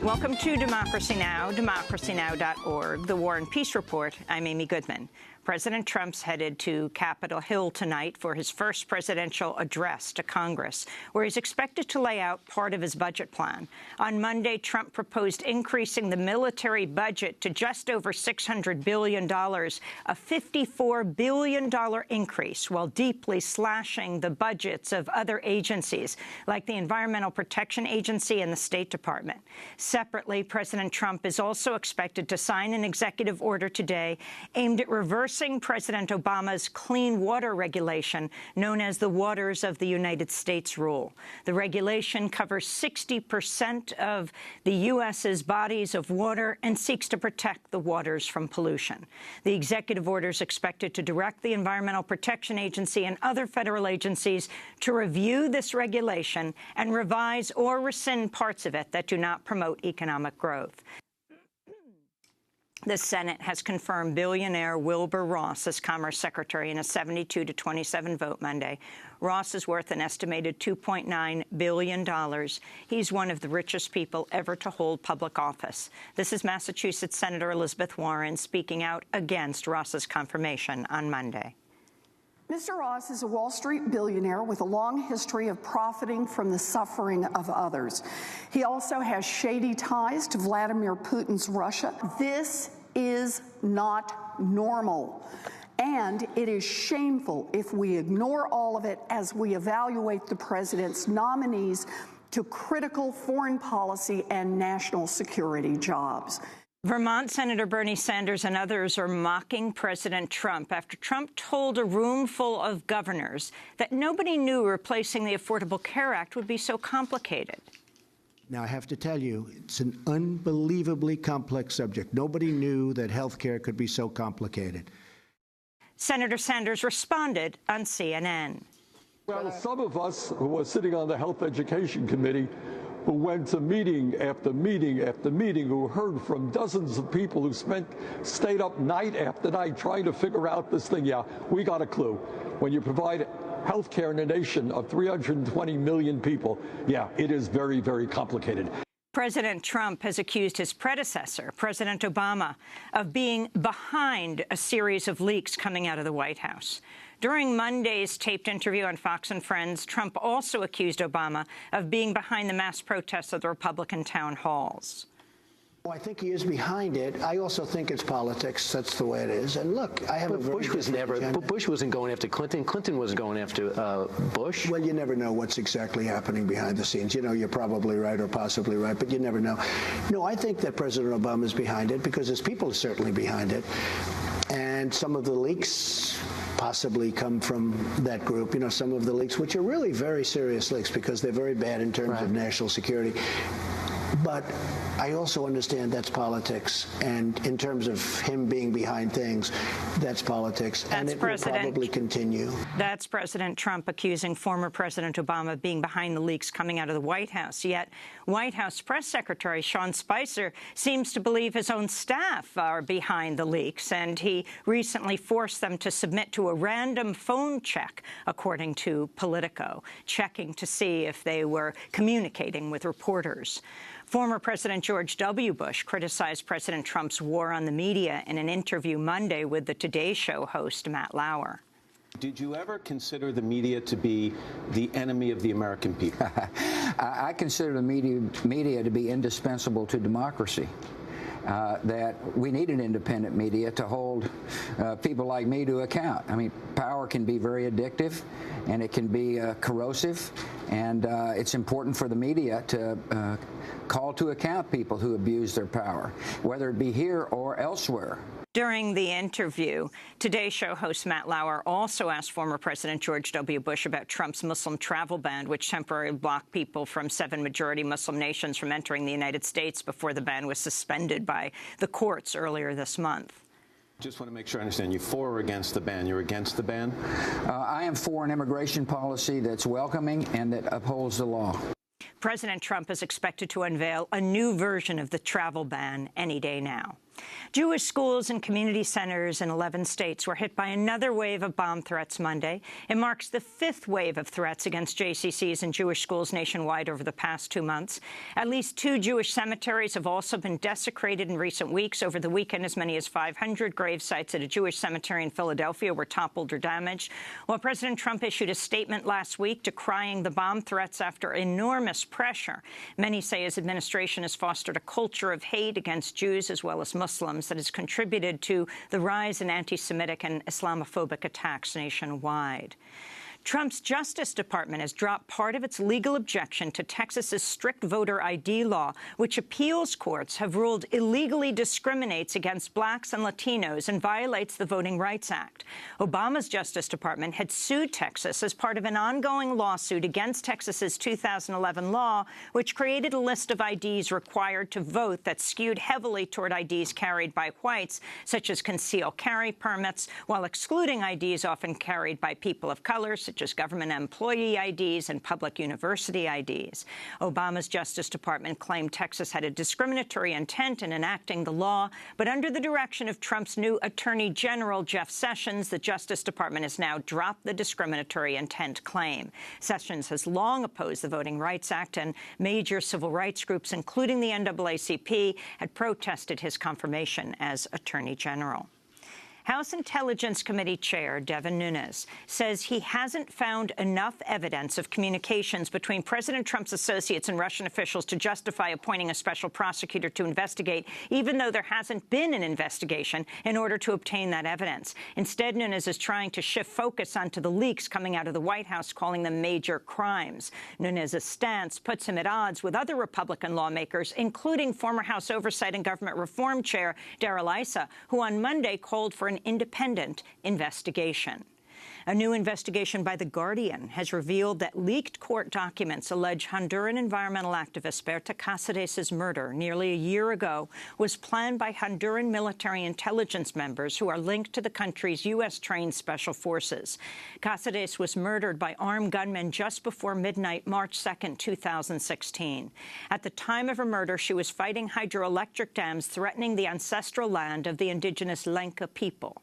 Welcome to Democracy Now!, democracynow.org, the War and Peace Report. I'm Amy Goodman. President Trump's headed to Capitol Hill tonight for his first presidential address to Congress, where he's expected to lay out part of his budget plan. On Monday, Trump proposed increasing the military budget to just over $600 billion, a $54 billion increase, while deeply slashing the budgets of other agencies, like the Environmental Protection Agency and the State Department. Separately, President Trump is also expected to sign an executive order today aimed at reversing President Obama's clean water regulation, known as the Waters of the United States rule. The regulation covers 60% of the U.S.'s bodies of water and seeks to protect the waters from pollution. The executive order is expected to direct the Environmental Protection Agency and other federal agencies to review this regulation and revise or rescind parts of it that do not promote economic growth. The Senate has confirmed billionaire Wilbur Ross as Commerce Secretary in a 72-27 vote Monday. Ross is worth an estimated $2.9 billion. He's one of the richest people ever to hold public office. This is Massachusetts Senator Elizabeth Warren speaking out against Ross's confirmation on Monday. Mr. Ross is a Wall Street billionaire with a long history of profiting from the suffering of others. He also has shady ties to Vladimir Putin's Russia. This is not normal. And it is shameful if we ignore all of it as we evaluate the president's nominees to critical foreign policy and national security jobs. Vermont Senator Bernie Sanders and others are mocking President Trump after Trump told a room full of governors that nobody knew replacing the Affordable Care Act would be so complicated. Now, I have to tell you, it's an unbelievably complex subject. Nobody knew that health care could be so complicated. Senator Sanders responded on CNN. Well, some of us who were sitting on the Health Education Committee who went to meeting after meeting after meeting, who heard from dozens of people who stayed up night after night trying to figure out this thing. Yeah, we got a clue. When you provide health care in a nation of 320 million people, yeah, it is very, very complicated. President Trump has accused his predecessor, President Obama, of being behind a series of leaks coming out of the White House. During Monday's taped interview on Fox and Friends, Trump also accused Obama of being behind the mass protests at the Republican town halls. Well, I think he is behind it. I also think it's politics. That's the way it is. And look, I have a very Bush was never. agenda. Bush wasn't going after Clinton. Clinton wasn't going after Bush. Well, you never know what's exactly happening behind the scenes. You know, you're probably right or possibly right, but you never know. No, I think that President Obama is behind it because his people are certainly behind it. And some of the leaks possibly come from that group. You know, some of the leaks, which are really very serious leaks because they're very bad in terms of national security. But I also understand that's politics, and in terms of him being behind things, that's politics, and it will probably continue. That's President Trump accusing former President Obama of being behind the leaks coming out of the White House. Yet White House Press Secretary Sean Spicer seems to believe his own staff are behind the leaks, and he recently forced them to submit to a random phone check, according to Politico, checking to see if they were communicating with reporters. Former President George W. Bush criticized President Trump's war on the media in an interview Monday with the Today Show host Matt Lauer. Did you ever consider the media to be the enemy of the American people? I consider the media to be indispensable to democracy. That we need an independent media to hold people like me to account. I mean, power can be very addictive, and it can be corrosive, and it's important for the media to call to account people who abuse their power, whether it be here or elsewhere. During the interview, Today Show host Matt Lauer also asked former President George W. Bush about Trump's Muslim travel ban, which temporarily blocked people from 7 majority Muslim nations from entering the United States before the ban was suspended by the courts earlier this month. Just want to make sure I understand. You for or against the ban? You're against the ban? I am for an immigration policy that's welcoming and that upholds the law. President Trump is expected to unveil a new version of the travel ban any day now. Jewish schools and community centers in 11 states were hit by another wave of bomb threats Monday. It marks the 5th wave of threats against JCCs and Jewish schools nationwide over the past 2 months. At least 2 Jewish cemeteries have also been desecrated in recent weeks. Over the weekend, as many as 500 grave sites at a Jewish cemetery in Philadelphia were toppled or damaged. While President Trump issued a statement last week decrying the bomb threats after enormous pressure, many say his administration has fostered a culture of hate against Jews as well as Muslims that has contributed to the rise in anti-Semitic and Islamophobic attacks nationwide. Trump's Justice Department has dropped part of its legal objection to Texas's strict voter ID law, which appeals courts have ruled illegally discriminates against blacks and Latinos and violates the Voting Rights Act. Obama's Justice Department had sued Texas as part of an ongoing lawsuit against Texas's 2011 law, which created a list of IDs required to vote that skewed heavily toward IDs carried by whites, such as concealed carry permits, while excluding IDs often carried by people of color, such as government employee IDs and public university IDs. Obama's Justice Department claimed Texas had a discriminatory intent in enacting the law, but under the direction of Trump's new Attorney General, Jeff Sessions, the Justice Department has now dropped the discriminatory intent claim. Sessions has long opposed the Voting Rights Act, and major civil rights groups, including the NAACP, had protested his confirmation as Attorney General. House Intelligence Committee Chair Devin Nunes says he hasn't found enough evidence of communications between President Trump's associates and Russian officials to justify appointing a special prosecutor to investigate, even though there hasn't been an investigation, in order to obtain that evidence. Instead, Nunes is trying to shift focus onto the leaks coming out of the White House, calling them major crimes. Nunes' stance puts him at odds with other Republican lawmakers, including former House Oversight and Government Reform Chair Darrell Issa, who on Monday called for an independent investigation. A new investigation by The Guardian has revealed that leaked court documents allege Honduran environmental activist Berta Cáceres' murder nearly a year ago was planned by Honduran military intelligence members who are linked to the country's U.S.-trained special forces. Cáceres was murdered by armed gunmen just before midnight, March 2, 2016. At the time of her murder, she was fighting hydroelectric dams threatening the ancestral land of the indigenous Lenca people.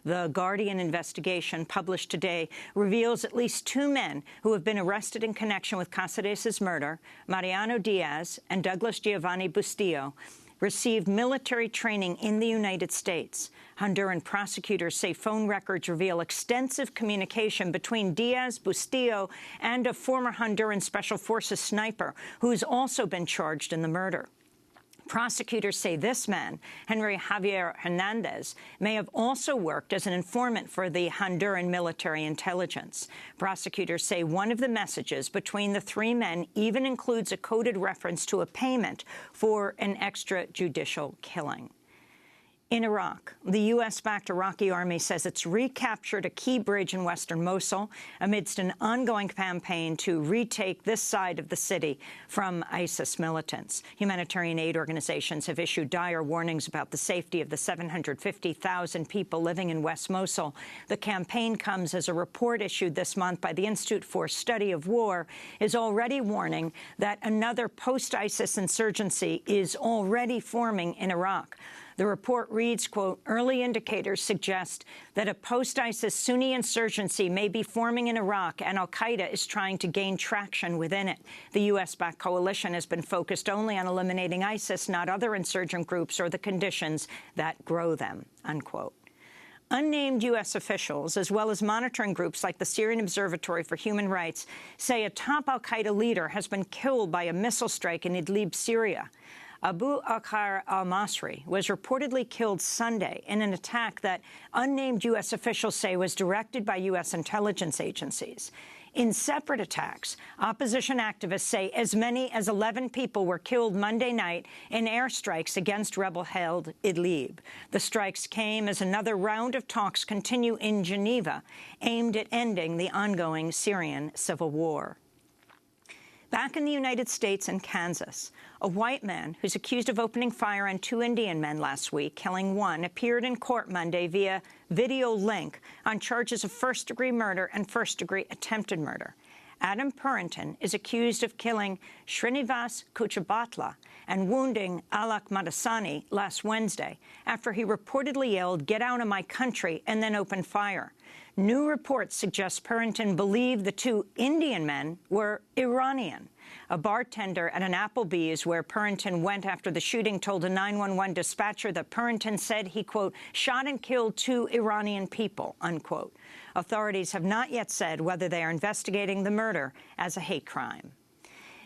The Guardian investigation published today reveals at least 2 men who have been arrested in connection with Cáceres' murder, Mariano Diaz and Douglas Giovanni Bustillo, received military training in the United States. Honduran prosecutors say phone records reveal extensive communication between Diaz, Bustillo, and a former Honduran Special Forces sniper who's also been charged in the murder. Prosecutors say this man, Henry Javier Hernandez, may have also worked as an informant for the Honduran military intelligence. Prosecutors say one of the messages between the 3 men even includes a coded reference to a payment for an extrajudicial killing. In Iraq, the U.S.-backed Iraqi army says it's recaptured a key bridge in western Mosul amidst an ongoing campaign to retake this side of the city from ISIS militants. Humanitarian aid organizations have issued dire warnings about the safety of the 750,000 people living in West Mosul. The campaign comes as a report issued this month by the Institute for Study of War is already warning that another post-ISIS insurgency is already forming in Iraq. The report reads, quote, early indicators suggest that a post-ISIS Sunni insurgency may be forming in Iraq, and al-Qaeda is trying to gain traction within it. The U.S.-backed coalition has been focused only on eliminating ISIS, not other insurgent groups or the conditions that grow them, unquote. Unnamed U.S. officials, as well as monitoring groups like the Syrian Observatory for Human Rights, say a top al-Qaeda leader has been killed by a missile strike in Idlib, Syria. Abu Bakr al-Masri was reportedly killed Sunday in an attack that unnamed U.S. officials say was directed by U.S. intelligence agencies. In separate attacks, opposition activists say as many as 11 people were killed Monday night in airstrikes against rebel-held Idlib. The strikes came as another round of talks continue in Geneva, aimed at ending the ongoing Syrian civil war. Back in the United States and Kansas, a white man who's accused of opening fire on 2 Indian men last week, killing 1, appeared in court Monday via video link on charges of first-degree murder and first-degree attempted murder. Adam Purinton is accused of killing Srinivas Kuchabatla and wounding Alak Madasani last Wednesday after he reportedly yelled, "Get out of my country," and then opened fire. New reports suggest Purinton believed the two Indian men were Iranian. A bartender at an Applebee's where Purinton went after the shooting told a 911 dispatcher that Purinton said he, quote, shot and killed two Iranian people, unquote. Authorities have not yet said whether they are investigating the murder as a hate crime.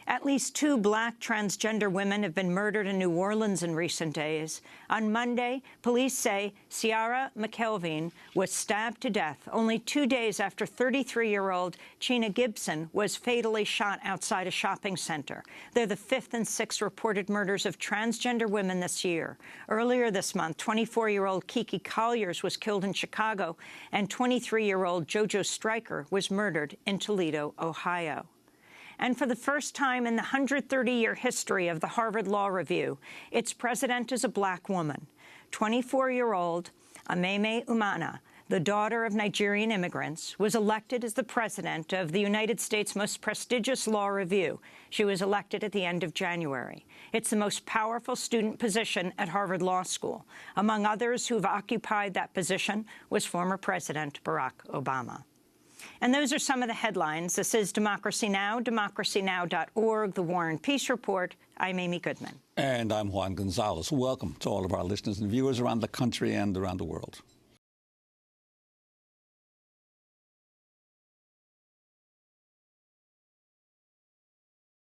At least 2 black transgender women have been murdered in New Orleans in recent days. On Monday, police say Ciara McKelveen was stabbed to death only 2 days after 33-year-old Chena Gibson was fatally shot outside a shopping center. They're the 5th and 6th reported murders of transgender women this year. Earlier this month, 24-year-old Kiki Colliers was killed in Chicago, and 23-year-old JoJo Stryker was murdered in Toledo, Ohio. And for the first time in the 130-year history of the Harvard Law Review, its president is a black woman. 24-year-old Ameme Umana, the daughter of Nigerian immigrants, was elected as the president of the United States' most prestigious law review. She was elected at the end of January. It's the most powerful student position at Harvard Law School. Among others who've occupied that position was former President Barack Obama. And those are some of the headlines. This is Democracy Now!, democracynow.org, The War and Peace Report. I'm Amy Goodman. And I'm Juan Gonzalez. Welcome to all of our listeners and viewers around the country and around the world.